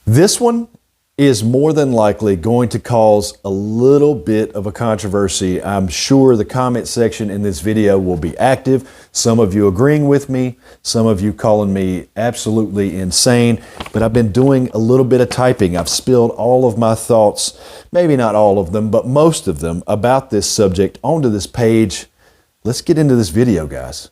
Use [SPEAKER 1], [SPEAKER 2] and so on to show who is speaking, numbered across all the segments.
[SPEAKER 1] This one is more than likely going to cause a little bit of a controversy. I'm sure the comment section in this video will be active. Some of you agreeing with me, some of you calling me absolutely insane, but I've been doing a little bit of typing. I've spilled all of my thoughts, maybe not all of them, but most of them about this subject onto this page. Let's get into this video, guys.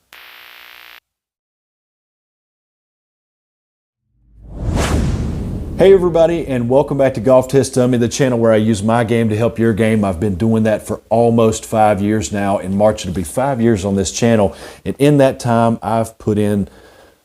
[SPEAKER 1] Hey everybody, and welcome back to Golf Test Dummy, the channel where I use my game to help your game. I've been doing that for almost 5 years now. In March, it'll be 5 years on this channel. And in that time, I've put in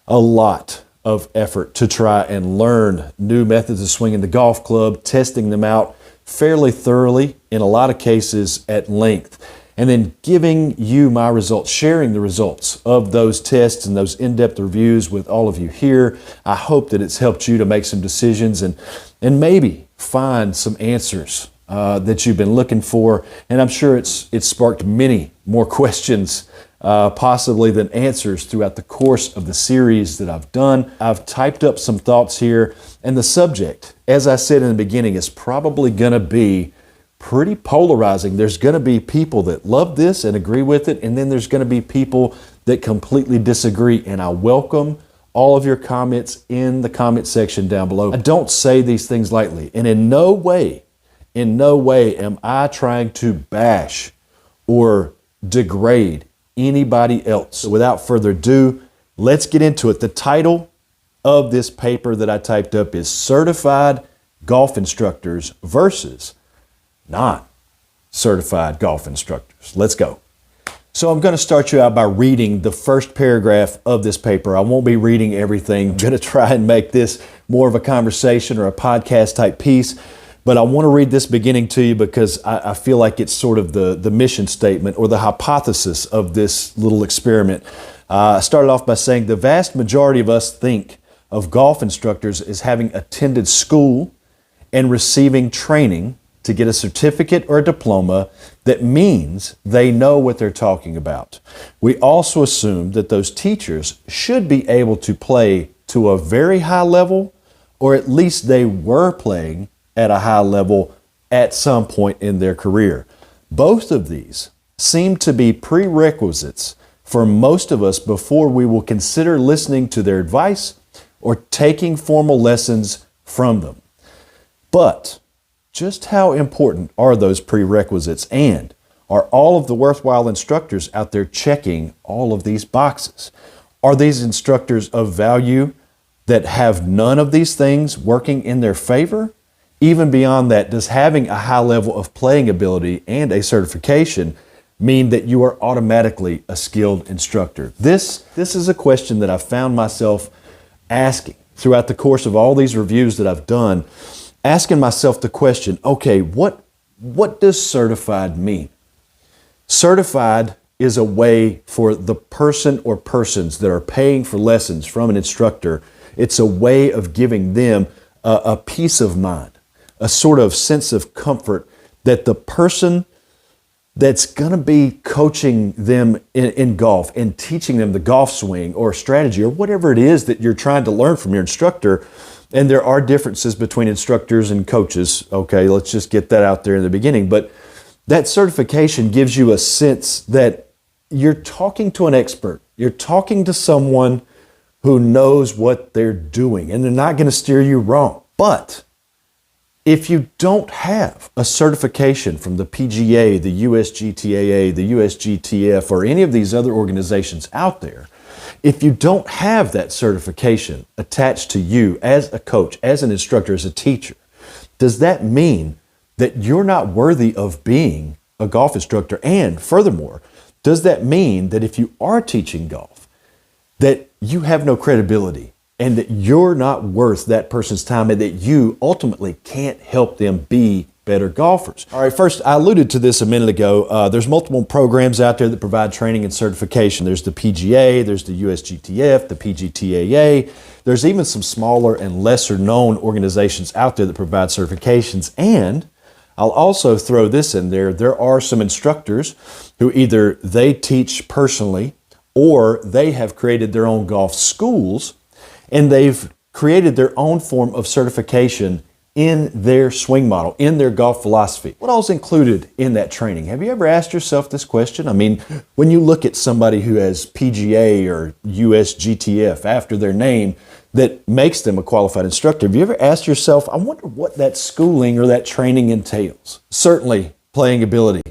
[SPEAKER 1] a lot of effort to try and learn new methods of swinging the golf club, testing them out fairly thoroughly, in a lot of cases at length, and then giving you my results, sharing the results of those tests and those in-depth reviews with all of you here. I hope that it's helped you to make some decisions and maybe find some answers that you've been looking for. And I'm sure it's sparked many more questions possibly than answers throughout the course of the series that I've done. I've typed up some thoughts here, and the subject, as I said in the beginning, is probably going to be pretty polarizing. There's going to be people that love this and agree with it, and then there's going to be people that completely disagree, and I welcome all of your comments in the comment section down below. I don't say these things lightly, and in no way am I trying to bash or degrade anybody else. So without further ado, let's get into it. The title of this paper that I typed up is Certified Golf Instructors versus non-certified golf instructors. Let's go. So I'm going to start you out by reading the first paragraph of this paper. I won't be reading everything. I'm going to try and make this more of a conversation or a podcast type piece, but I want to read this beginning to you because I feel like it's sort of the mission statement or the hypothesis of this little experiment. I started off by saying the vast majority of us think of golf instructors as having attended school and receiving training to get a certificate or a diploma that means they know what they're talking about. We also assume that those teachers should be able to play to a very high level, or at least they were playing at a high level at some point in their career. Both of these seem to be prerequisites for most of us before we will consider listening to their advice or taking formal lessons from them. But just how important are those prerequisites, and are all of the worthwhile instructors out there checking all of these boxes? Are these instructors of value that have none of these things working in their favor? Even beyond that, does having a high level of playing ability and a certification mean that you are automatically a skilled instructor? This is a question that I've found myself asking throughout the course of all these reviews that I've done, asking myself the question, okay, what does certified mean? Certified is a way for the person or persons that are paying for lessons from an instructor. It's a way of giving them a peace of mind, a sort of sense of comfort that the person that's going to be coaching them in golf and teaching them the golf swing or strategy or whatever it is that you're trying to learn from your instructor. And there are differences between instructors and coaches. Okay, let's just get that out there in the beginning. But that certification gives you a sense that you're talking to an expert. You're talking to someone who knows what they're doing, and they're not going to steer you wrong. But if you don't have a certification from the PGA, the USGTAA, the USGTF, or any of these other organizations out there, if you don't have that certification attached to you as a coach, as an instructor, as a teacher, does that mean that you're not worthy of being a golf instructor? And furthermore, does that mean that if you are teaching golf, that you have no credibility and that you're not worth that person's time and that you ultimately can't help them be better golfers? All right, first, I alluded to this a minute ago. There's multiple programs out there that provide training and certification. There's the PGA, there's the USGTF, the PGTAA. There's even some smaller and lesser known organizations out there that provide certifications. And I'll also throw this in there. There are some instructors who either they teach personally or they have created their own golf schools, and they've created their own form of certification in their swing model, in their golf philosophy. What all's included in that training? Have you ever asked yourself this question? I mean, when you look at somebody who has PGA or USGTF after their name that makes them a qualified instructor, have you ever asked yourself, I wonder what that schooling or that training entails? Certainly, playing ability.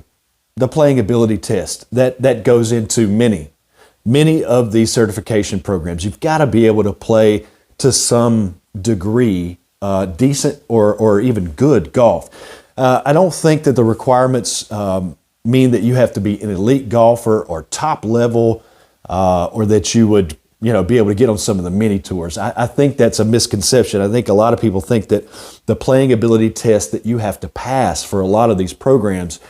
[SPEAKER 1] The playing ability test, that goes into many of these certification programs. You've got to be able to play to some degree decent or even good golf. I don't think that the requirements mean that you have to be an elite golfer or top level or that you would be able to get on some of the mini tours. I think that's a misconception. I think a lot of people think that the playing ability test that you have to pass for a lot of these programs,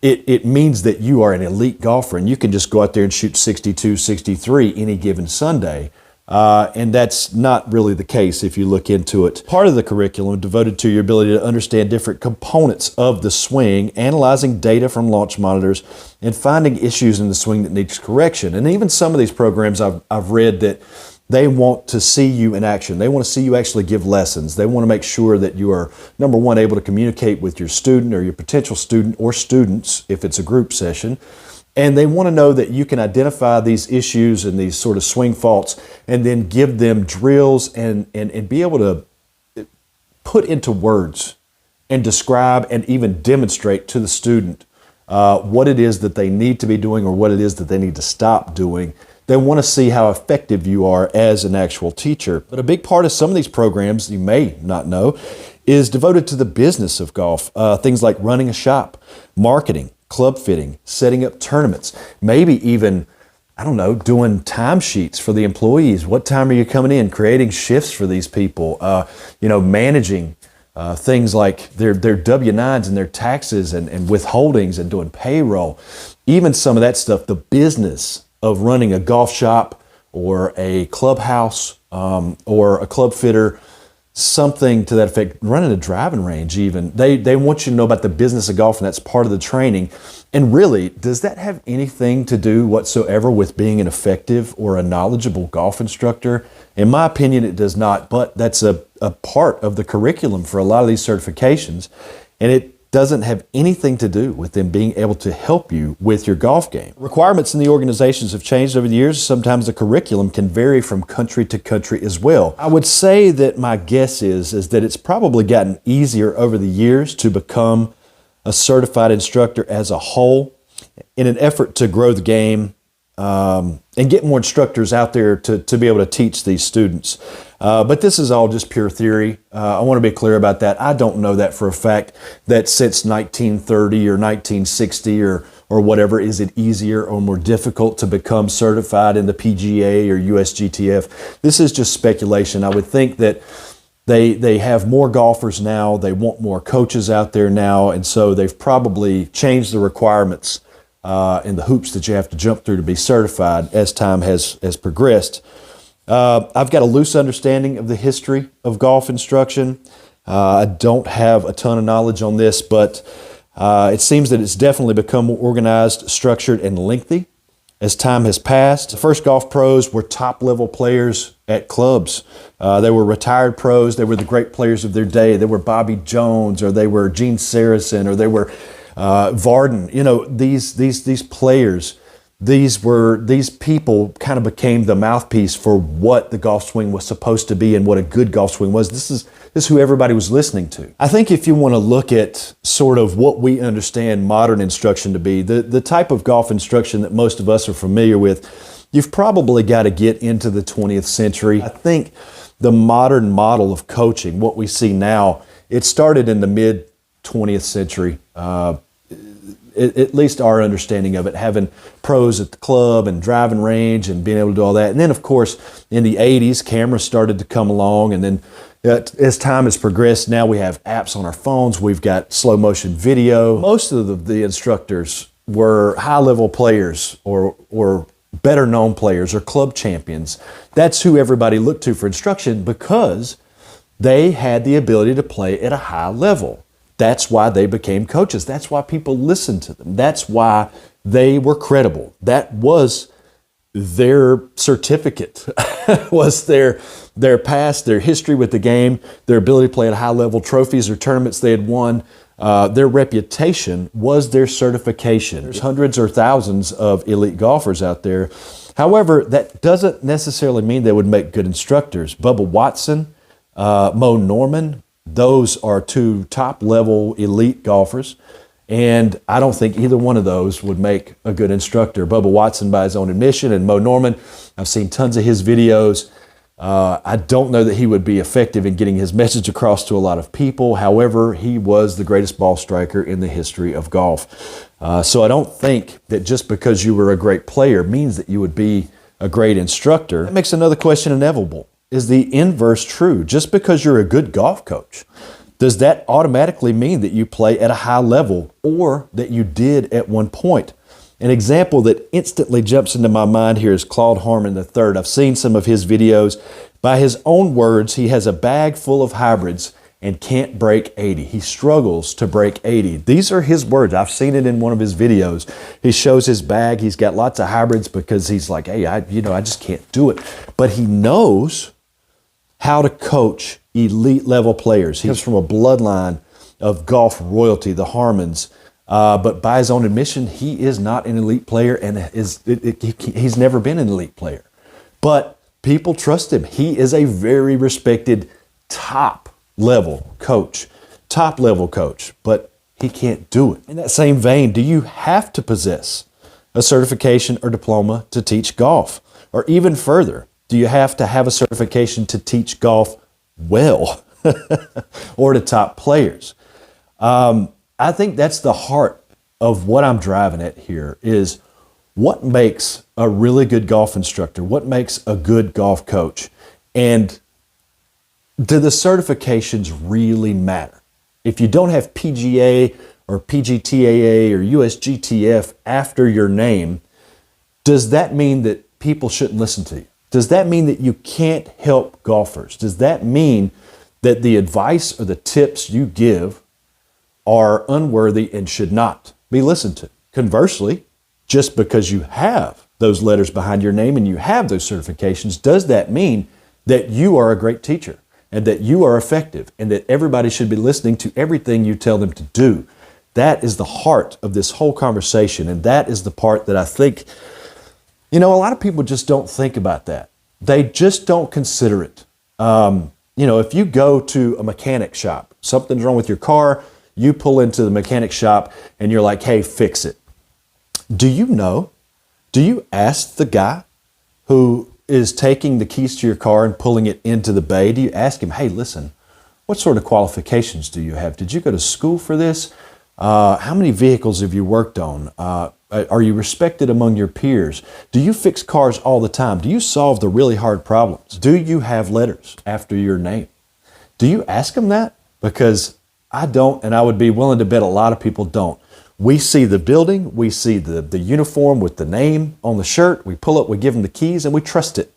[SPEAKER 1] it means that you are an elite golfer and you can just go out there and shoot 62, 63 any given Sunday. And that's not really the case if you look into it. Part of the curriculum devoted to your ability to understand different components of the swing, analyzing data from launch monitors, and finding issues in the swing that needs correction. And even some of these programs I've read that they want to see you in action. They want to see you actually give lessons. They want to make sure that you are, number one, able to communicate with your student or your potential student or students if it's a group session. And they want to know that you can identify these issues and these sort of swing faults and then give them drills and be able to put into words and describe and even demonstrate to the student what it is that they need to be doing or what it is that they need to stop doing. They want to see how effective you are as an actual teacher. But a big part of some of these programs, you may not know, is devoted to the business of golf. Things like running a shop, marketing, club fitting, setting up tournaments, maybe even, doing timesheets for the employees. What time are you coming in? Creating shifts for these people, managing things like their W-9s and their taxes and withholdings and doing payroll. Even some of that stuff, the business of running a golf shop or a clubhouse or a club fitter, something to that effect, running a driving range even. They want you to know about the business of golf, and that's part of the training. And really, does that have anything to do whatsoever with being an effective or a knowledgeable golf instructor? In my opinion, it does not, but that's a part of the curriculum for a lot of these certifications, and it doesn't have anything to do with them being able to help you with your golf game. Requirements in the organizations have changed over the years. Sometimes the curriculum can vary from country to country as well. I would say that my guess is that it's probably gotten easier over the years to become a certified instructor as a whole in an effort to grow the game and get more instructors out there to be able to teach these students. But this is all just pure theory. I want to be clear about that. I don't know that for a fact that since 1930 or 1960 or whatever, is it easier or more difficult to become certified in the PGA or USGTF. This is just speculation. I would think that they have more golfers now. They want more coaches out there now. And so they've probably changed the requirements and the hoops that you have to jump through to be certified as time has progressed. I've got a loose understanding of the history of golf instruction. I don't have a ton of knowledge on this, but it seems that it's definitely become more organized, structured, and lengthy as time has passed. The first golf pros were top-level players at clubs. They were retired pros. They were the great players of their day. They were Bobby Jones, or they were Gene Sarazen, or they were Varden. These players. These people kind of became the mouthpiece for what the golf swing was supposed to be and what a good golf swing was. This is who everybody was listening to. I think if you want to look at sort of what we understand modern instruction to be, the type of golf instruction that most of us are familiar with, you've probably got to get into the 20th century. I think the modern model of coaching, what we see now, it started in the mid-20th century. At least our understanding of it, having pros at the club and driving range and being able to do all that. And then, of course, in the 80s, cameras started to come along. And then as time has progressed, now we have apps on our phones. We've got slow motion video. Most of the instructors were high-level players or better-known players or club champions. That's who everybody looked to for instruction because they had the ability to play at a high level. That's why they became coaches. That's why people listened to them. That's why they were credible. That was their certificate was their past, their history with the game, their ability to play at a high level, trophies or tournaments they had won. Their reputation was their certification. There's hundreds or thousands of elite golfers out there. However, that doesn't necessarily mean they would make good instructors. Bubba Watson, Mo Norman, those are two top-level elite golfers, and I don't think either one of those would make a good instructor. Bubba Watson, by his own admission, and Mo Norman, I've seen tons of his videos. I don't know that he would be effective in getting his message across to a lot of people. However, he was the greatest ball striker in the history of golf. So I don't think that just because you were a great player means that you would be a great instructor. That makes another question inevitable. Is the inverse true? Just because you're a good golf coach, does that automatically mean that you play at a high level or that you did at one point? An example that instantly jumps into my mind here is Claude Harmon III. I've seen some of his videos. By his own words, he has a bag full of hybrids and can't break 80. He struggles to break 80. These are his words. I've seen it in one of his videos. He shows his bag. He's got lots of hybrids because he's like, hey, I just can't do it. But he knows how to coach elite level players. He comes from a bloodline of golf royalty, the Harmons. But by his own admission, he is not an elite player and he's never been an elite player. But people trust him. He is a very respected top-level coach, but he can't do it. In that same vein, do you have to possess a certification or diploma to teach golf? Or even further, do you have to have a certification to teach golf well or to top players? I think that's the heart of what I'm driving at here is what makes a really good golf instructor, what makes a good golf coach, and do the certifications really matter? If you don't have PGA or PGTAA or USGTF after your name, does that mean that people shouldn't listen to you? Does that mean that you can't help golfers? Does that mean that the advice or the tips you give are unworthy and should not be listened to? Conversely, just because you have those letters behind your name and you have those certifications, does that mean that you are a great teacher and that you are effective and that everybody should be listening to everything you tell them to do? That is the heart of this whole conversation, and that is the part that I think, a lot of people just don't think about that. They just don't consider it. If you go to a mechanic shop, something's wrong with your car, you pull into the mechanic shop and you're like, hey, fix it. Do you ask the guy who is taking the keys to your car and pulling it into the bay? Do you ask him, hey, listen, what sort of qualifications do you have? Did you go to school for this? How many vehicles have you worked on? Are you respected among your peers? Do you fix cars all the time? Do you solve the really hard problems? Do you have letters after your name? Do you ask them that? Because I don't, and I would be willing to bet a lot of people don't. We see the building, we see the uniform with the name on the shirt, we pull up, we give them the keys, and we trust it.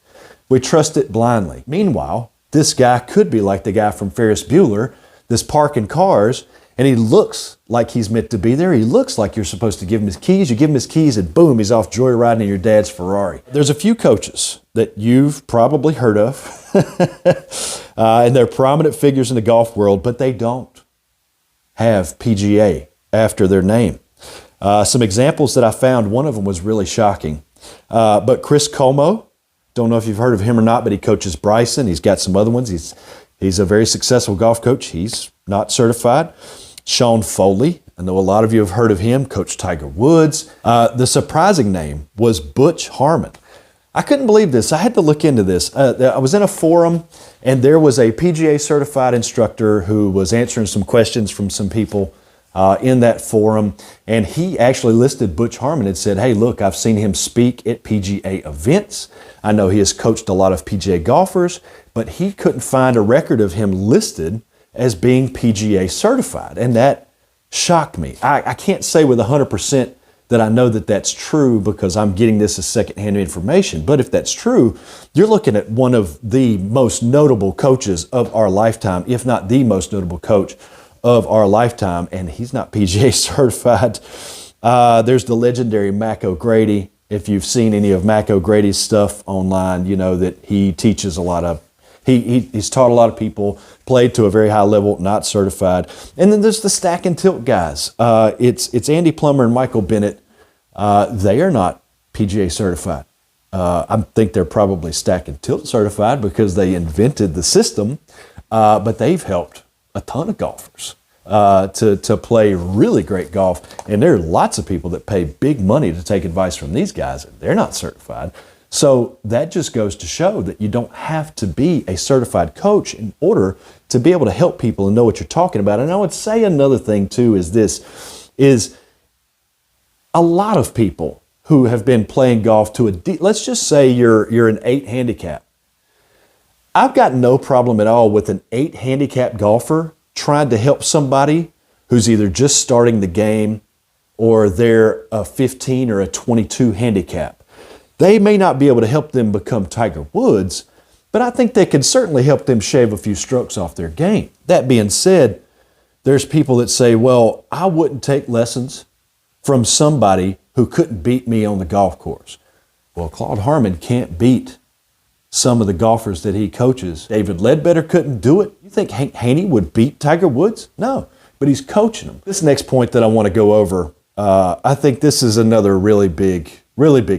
[SPEAKER 1] We trust it blindly. Meanwhile, this guy could be like the guy from Ferris Bueller, this parking cars, and he looks like he's meant to be there. He looks like you're supposed to give him his keys. You give him his keys, and boom, he's off joyriding in your dad's Ferrari. There's a few coaches that you've probably heard of, and they're prominent figures in the golf world, but they don't have PGA after their name. Some examples that I found, one of them was really shocking. But Chris Como, don't know if you've heard of him or not, but he coaches Bryson. He's got some other ones. He's a very successful golf coach. He's not certified. Sean Foley, I know a lot of you have heard of him, coached Tiger Woods. The surprising name was Butch Harmon. I couldn't believe this. I had to look into this. I was in a forum, and there was a PGA certified instructor who was answering some questions from some people in that forum, and he actually listed Butch Harmon and said, hey, look, I've seen him speak at PGA events. I know he has coached a lot of PGA golfers, but he couldn't find a record of him listed as being PGA certified, and that shocked me. I can't say with 100% that I know that that's true because I'm getting this as secondhand information. But if that's true, you're looking at one of the most notable coaches of our lifetime, if not the most notable coach of our lifetime, and he's not PGA certified. There's the legendary Mac O'Grady. If you've seen any of Mac O'Grady's stuff online, you know that he teaches a lot of, he's taught a lot of people, played to a very high level, not certified. And then there's the stack and tilt guys. It's Andy Plummer and Michael Bennett. They are not PGA certified. I think they're probably stack and tilt certified because they invented the system, but they've helped a ton of golfers to play really great golf. And there are lots of people that pay big money to take advice from these guys, and they're not certified. So that just goes to show that you don't have to be a certified coach in order to be able to help people and know what you're talking about. And I would say another thing too is a lot of people who have been playing golf to let's just say you're an 8 handicap. I've got no problem at all with an 8 handicap golfer trying to help somebody who's either just starting the game or they're a 15 or a 22 handicap. They may not be able to help them become Tiger Woods, but I think they can certainly help them shave a few strokes off their game. That being said, there's people that say, well, I wouldn't take lessons from somebody who couldn't beat me on the golf course. Well, Claude Harmon can't beat some of the golfers that he coaches. David Ledbetter couldn't do it. You think Hank Haney would beat Tiger Woods? No, but he's coaching them. This next point that I want to go over, I think this is another really big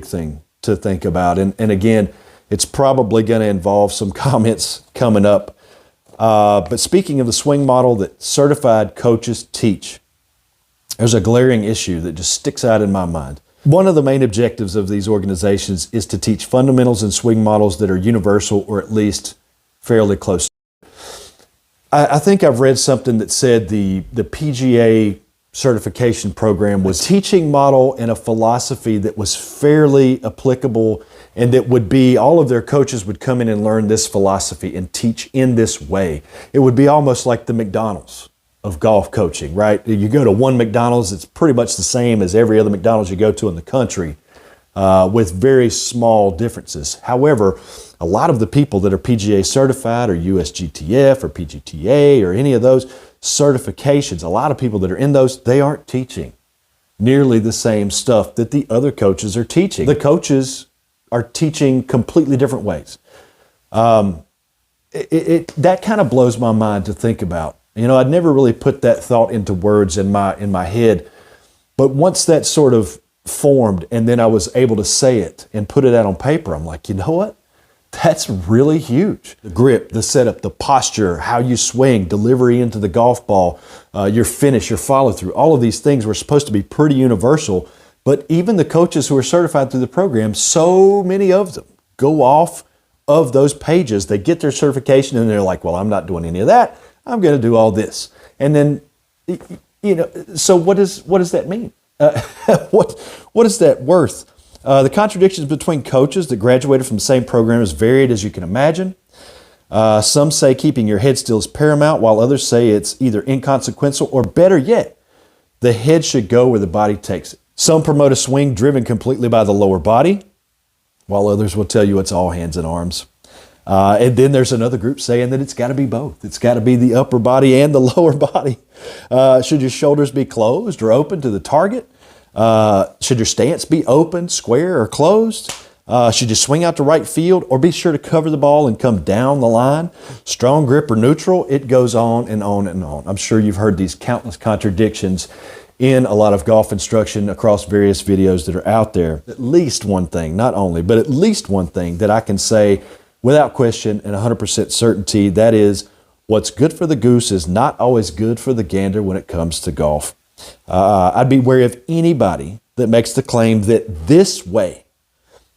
[SPEAKER 1] thing to think about. And again, it's probably going to involve some comments coming up. But speaking of the swing model that certified coaches teach, there's a glaring issue that just sticks out in my mind. One of the main objectives of these organizations is to teach fundamentals and swing models that are universal or at least fairly close. I think I've read something that said the PGA certification program was a teaching model and a philosophy that was fairly applicable, and that would be all of their coaches would come in and learn this philosophy and teach in this way. It would be almost like the McDonald's of golf coaching, right? You go to one McDonald's, it's pretty much the same as every other McDonald's you go to in the country, with very small differences. However, a lot of the people that are PGA certified or USGTF or PGTA or any of those certifications, a lot of people that are in those, they aren't teaching nearly the same stuff that the other coaches are teaching. The coaches are teaching completely different ways. That kind of blows my mind to think about. You know, I'd never really put that thought into words in my head, but once that sort of formed and then I was able to say it and put it out on paper, I'm like, you know what? That's really huge. The grip, the setup, the posture, how you swing, delivery into the golf ball, your finish, your follow through, all of these things were supposed to be pretty universal. But even the coaches who are certified through the program, so many of them go off of those pages. They get their certification and they're like, well, I'm not doing any of that. I'm going to do all this. And then, you know, so what does that mean? What is that worth? The contradictions between coaches that graduated from the same program is varied as you can imagine. Some say keeping your head still is paramount, while others say it's either inconsequential or, better yet, the head should go where the body takes it. Some promote a swing driven completely by the lower body, while others will tell you it's all hands and arms. And then there's another group saying that it's got to be both. It's got to be the upper body and the lower body. Should your shoulders be closed or open to the target? Should your stance be open, square, or closed? Should you swing out to right field, or be sure to cover the ball and come down the line? Strong grip or neutral? It goes on and on and on. I'm sure you've heard these countless contradictions in a lot of golf instruction across various videos that are out there. At least one thing, not only, but at least one thing that I can say without question and 100% certainty, that is, what's good for the goose is not always good for the gander when it comes to golf. I'd be wary of anybody that makes the claim that this way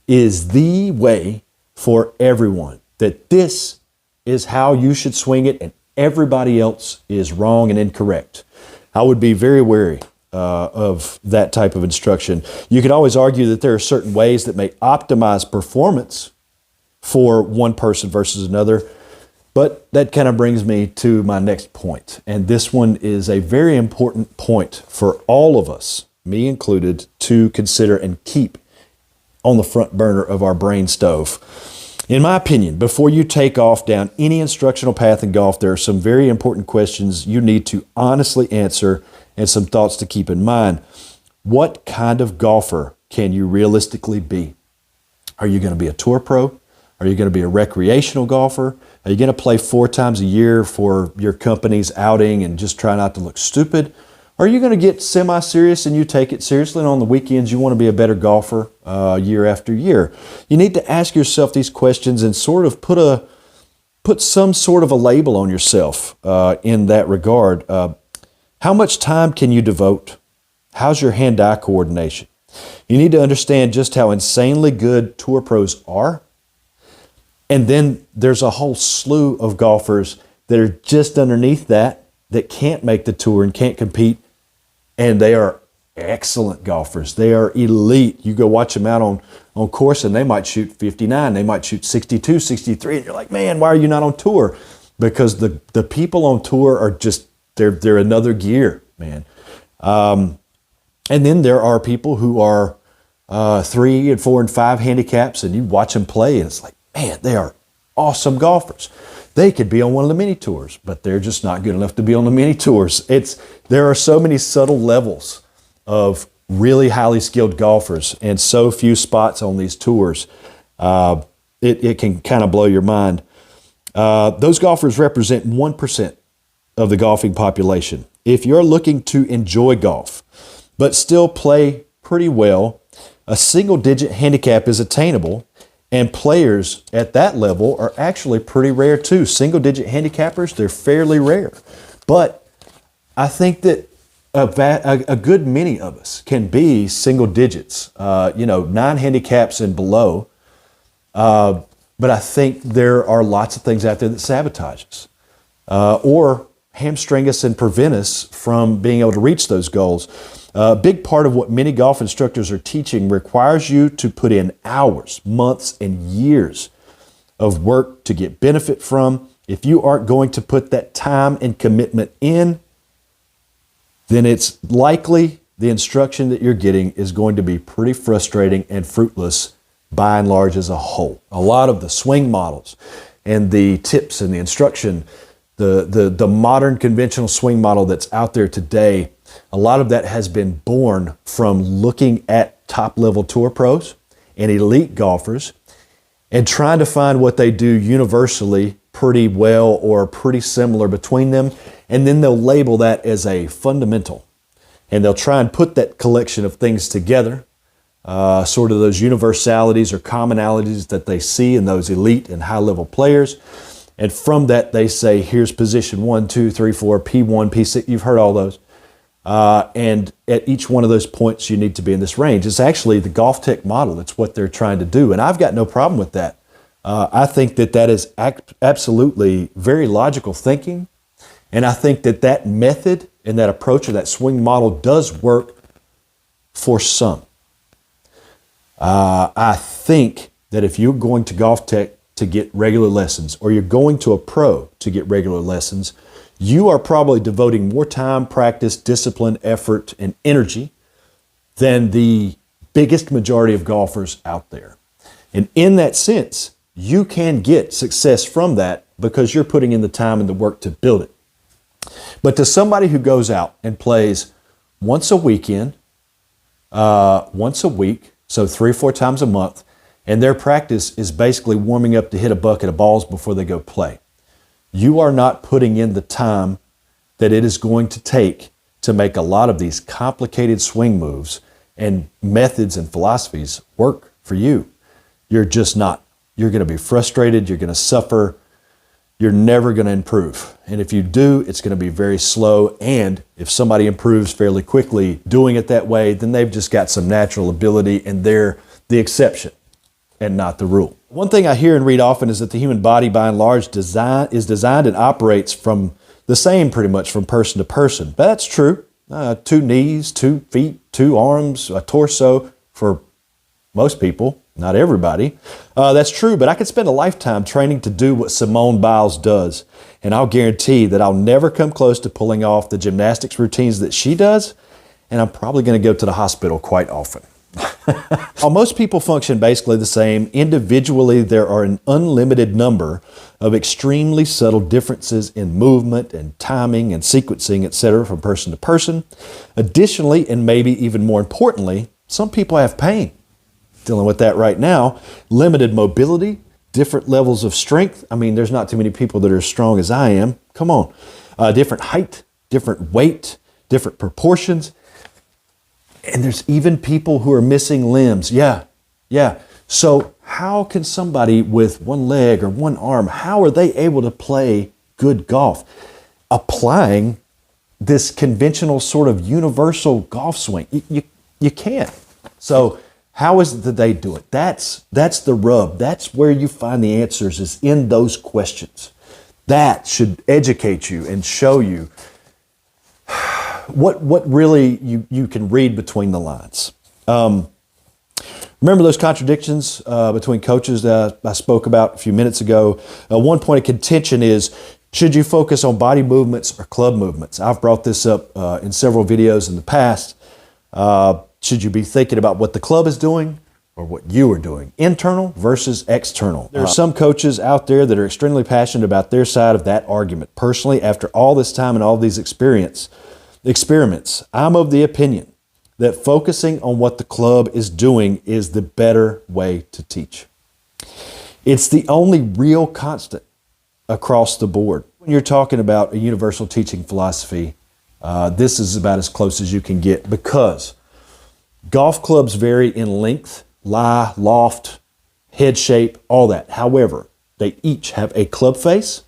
[SPEAKER 1] is the way for everyone, that this is how you should swing it and everybody else is wrong and incorrect. I would be very wary of that type of instruction. You could always argue that there are certain ways that may optimize performance for one person versus another, but that kind of brings me to my next point. And this one is a very important point for all of us, me included, to consider and keep on the front burner of our brain stove. In my opinion, before you take off down any instructional path in golf, there are some very important questions you need to honestly answer and some thoughts to keep in mind. What kind of golfer can you realistically be? Are you going to be a tour pro? Are you going to be a recreational golfer? Are you going to play 4 times a year for your company's outing and just try not to look stupid? Or are you going to get semi-serious and you take it seriously, and on the weekends you want to be a better golfer year after year? You need to ask yourself these questions and sort of put some sort of a label on yourself in that regard. How much time can you devote? How's your hand-eye coordination? You need to understand just how insanely good tour pros are. And then there's a whole slew of golfers that are just underneath that can't make the tour and can't compete. And they are excellent golfers. They are elite. You go watch them out on course and they might shoot 59. They might shoot 62, 63. And you're like, man, why are you not on tour? Because the people on tour are just, they're another gear, man. And then there are people who are 3 and 4 and 5 handicaps, and you watch them play and it's like, man, they are awesome golfers. They could be on one of the mini tours, but they're just not good enough to be on the mini tours. There are so many subtle levels of really highly skilled golfers and so few spots on these tours. It can kind of blow your mind. Those golfers represent 1% of the golfing population. If you're looking to enjoy golf, but still play pretty well, a single-digit handicap is attainable. And players at that level are actually pretty rare too. Single-digit handicappers, they're fairly rare. But I think that a good many of us can be single digits, 9 handicaps and below. But I think there are lots of things out there that sabotage us or hamstring us and prevent us from being able to reach those goals. A big part of what many golf instructors are teaching requires you to put in hours, months, and years of work to get benefit from. If you aren't going to put that time and commitment in, then it's likely the instruction that you're getting is going to be pretty frustrating and fruitless by and large as a whole. A lot of the swing models and the tips and the instruction, the modern conventional swing model that's out there today, a lot of that has been born from looking at top-level tour pros and elite golfers and trying to find what they do universally pretty well or pretty similar between them, and then they'll label that as a fundamental. And they'll try and put that collection of things together, sort of those universalities or commonalities that they see in those elite and high-level players. And from that, they say, here's position 1, 2, 3, 4, P1, P6. You've heard all those. And at each one of those points, you need to be in this range. It's actually the Golf Tech model. It's what they're trying to do. And I've got no problem with that. I think that is absolutely very logical thinking. And I think that method and that approach or that swing model does work for some. I think that if you're going to Golf Tech to get regular lessons, or you're going to a pro to get regular lessons, you are probably devoting more time, practice, discipline, effort, and energy than the biggest majority of golfers out there. And in that sense, you can get success from that because you're putting in the time and the work to build it. But to somebody who goes out and plays once a weekend, once a week, so 3 or 4 times a month, and their practice is basically warming up to hit a bucket of balls before they go play, you are not putting in the time that it is going to take to make a lot of these complicated swing moves and methods and philosophies work for you. You're just not. You're going to be frustrated. You're going to suffer. You're never going to improve. And if you do, it's going to be very slow. And if somebody improves fairly quickly doing it that way, then they've just got some natural ability and they're the exception and not the rule. One thing I hear and read often is that the human body, by and large, is designed and operates from the same pretty much from person to person. But that's true. 2 knees, 2 feet, 2 arms, a torso for most people, not everybody. That's true, but I could spend a lifetime training to do what Simone Biles does, and I'll guarantee that I'll never come close to pulling off the gymnastics routines that she does, and I'm probably going to go to the hospital quite often. While most people function basically the same, individually there are an unlimited number of extremely subtle differences in movement and timing and sequencing, etc., from person to person. Additionally, and maybe even more importantly, Some people have pain. Dealing with that right now. Limited mobility, different levels of strength. I mean, there's not too many people that are as strong as I am. Come on. Different height, different weight, different proportions. And there's even people who are missing limbs. Yeah. So how can somebody with one leg or one arm, how are they able to play good golf? Applying this conventional sort of universal golf swing. You can't. So how is it that they do it? That's the rub. That's where you find the answers, is in those questions. That should educate you and show you what really you can read between the lines. Remember those contradictions between coaches that I spoke about a few minutes ago? One point of contention is, should you focus on body movements or club movements? I've brought this up in several videos in the past. Should you be thinking about what the club is doing or what you are doing? Internal versus external. There are some coaches out there that are extremely passionate about their side of that argument. Personally, after all this time and all these experiments, I'm of the opinion that focusing on what the club is doing is the better way to teach. It's the only real constant across the board. When you're talking about a universal teaching philosophy, this is about as close as you can get, because golf clubs vary in length, lie, loft, head shape, all that. However, they each have a club face,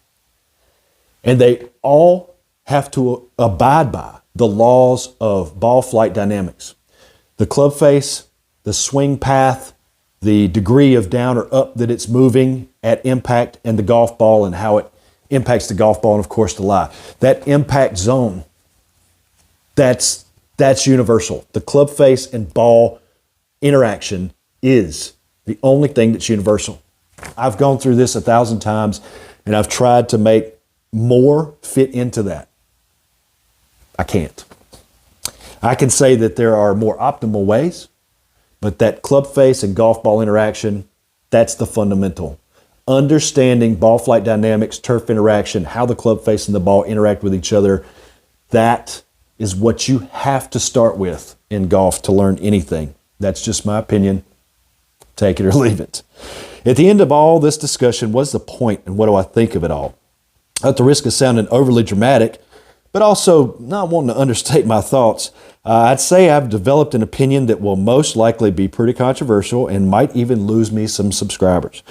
[SPEAKER 1] and they all have to abide by the laws of ball flight dynamics. The club face, the swing path, the degree of down or up that it's moving at impact, and the golf ball and how it impacts the golf ball, and of course the lie. That impact zone, that's universal. The club face and ball interaction is the only thing that's universal. I've gone through this 1,000 times, and I've tried to make more fit into that. I can't. I can say that there are more optimal ways, but that club face and golf ball interaction, that's the fundamental. Understanding ball flight dynamics, turf interaction, how the club face and the ball interact with each other, that is what you have to start with in golf to learn anything. That's just my opinion. Take it or leave it. At the end of all this discussion, what's the point and what do I think of it all? At the risk of sounding overly dramatic, but also not wanting to understate my thoughts, I'd say I've developed an opinion that will most likely be pretty controversial and might even lose me some subscribers.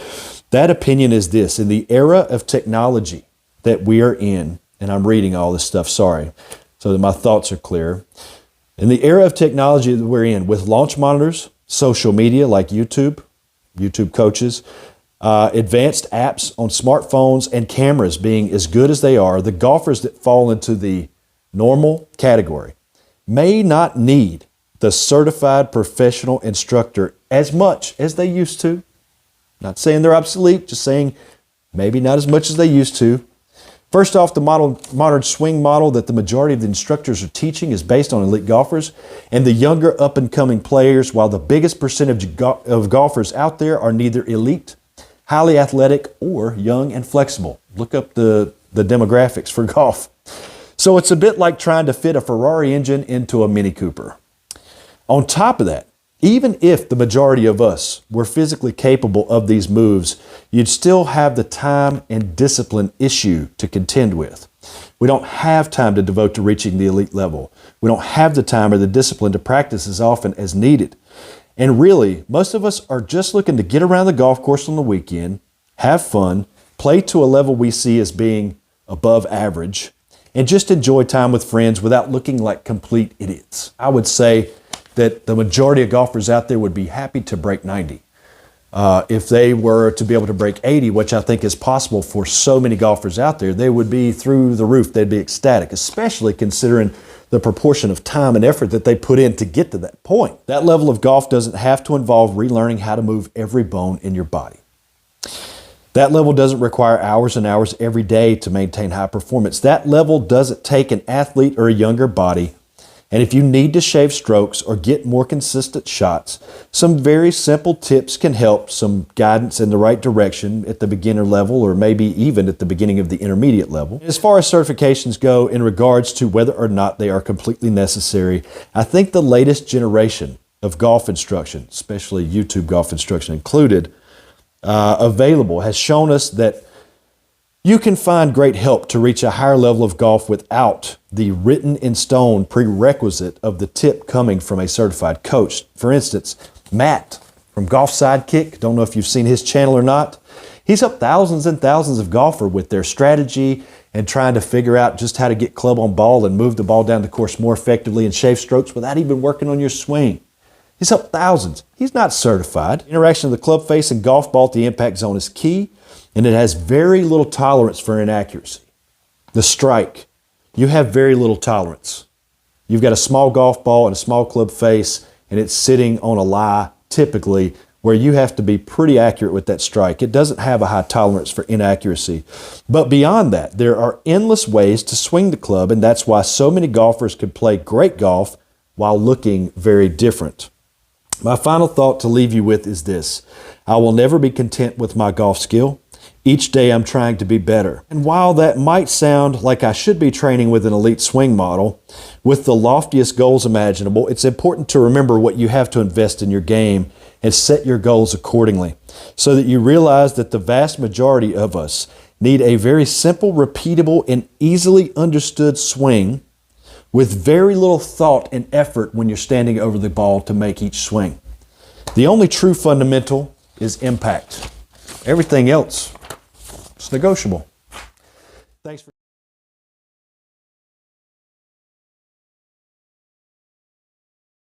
[SPEAKER 1] That opinion is this: in the era of technology that we are in, and I'm reading all this stuff, sorry, so that my thoughts are clear. In the era of technology that we're in, with launch monitors, social media like YouTube coaches, advanced apps on smartphones, and cameras being as good as they are, the golfers that fall into the normal category may not need the certified professional instructor as much as they used to. Not saying they're obsolete, just saying maybe not as much as they used to. First off, the modern swing model that the majority of the instructors are teaching is based on elite golfers and the younger up-and-coming players, while the biggest percentage of golfers out there are neither elite, highly athletic, or young and flexible. Look up the demographics for golf. So it's a bit like trying to fit a Ferrari engine into a Mini Cooper. On top of that, even if the majority of us were physically capable of these moves, you'd still have the time and discipline issue to contend with. We don't have time to devote to reaching the elite level. We don't have the time or the discipline to practice as often as needed. And really, most of us are just looking to get around the golf course on the weekend, have fun, play to a level we see as being above average, and just enjoy time with friends without looking like complete idiots. I would say that the majority of golfers out there would be happy to break 90. If they were to be able to break 80, which I think is possible for so many golfers out there, they would be through the roof. They'd be ecstatic, especially considering the proportion of time and effort that they put in to get to that point. That level of golf doesn't have to involve relearning how to move every bone in your body. That level doesn't require hours and hours every day to maintain high performance. That level doesn't take an athlete or a younger body. And if you need to shave strokes or get more consistent shots, some very simple tips can help, some guidance in the right direction at the beginner level or maybe even at the beginning of the intermediate level. As far as certifications go, in regards to whether or not they are completely necessary, I think the latest generation of golf instruction, especially YouTube golf instruction included, available, has shown us that you can find great help to reach a higher level of golf without the written in stone prerequisite of the tip coming from a certified coach. For instance, Matt from Golf Sidekick, don't know if you've seen his channel or not, he's helped thousands and thousands of golfers with their strategy and trying to figure out just how to get club on ball and move the ball down the course more effectively and shave strokes without even working on your swing. He's helped thousands. He's not certified. Interaction of the club face and golf ball at the impact zone is key, and it has very little tolerance for inaccuracy. The strike, you have very little tolerance. You've got a small golf ball and a small club face, and it's sitting on a lie, typically, where you have to be pretty accurate with that strike. It doesn't have a high tolerance for inaccuracy. But beyond that, there are endless ways to swing the club, and that's why so many golfers can play great golf while looking very different. My final thought to leave you with is this: I will never be content with my golf skill. Each day I'm trying to be better. And while that might sound like I should be training with an elite swing model with the loftiest goals imaginable, it's important to remember what you have to invest in your game and set your goals accordingly so that you realize that the vast majority of us need a very simple, repeatable, and easily understood swing with very little thought and effort when you're standing over the ball to make each swing. The only true fundamental is impact. Everything else is negotiable. Thanks for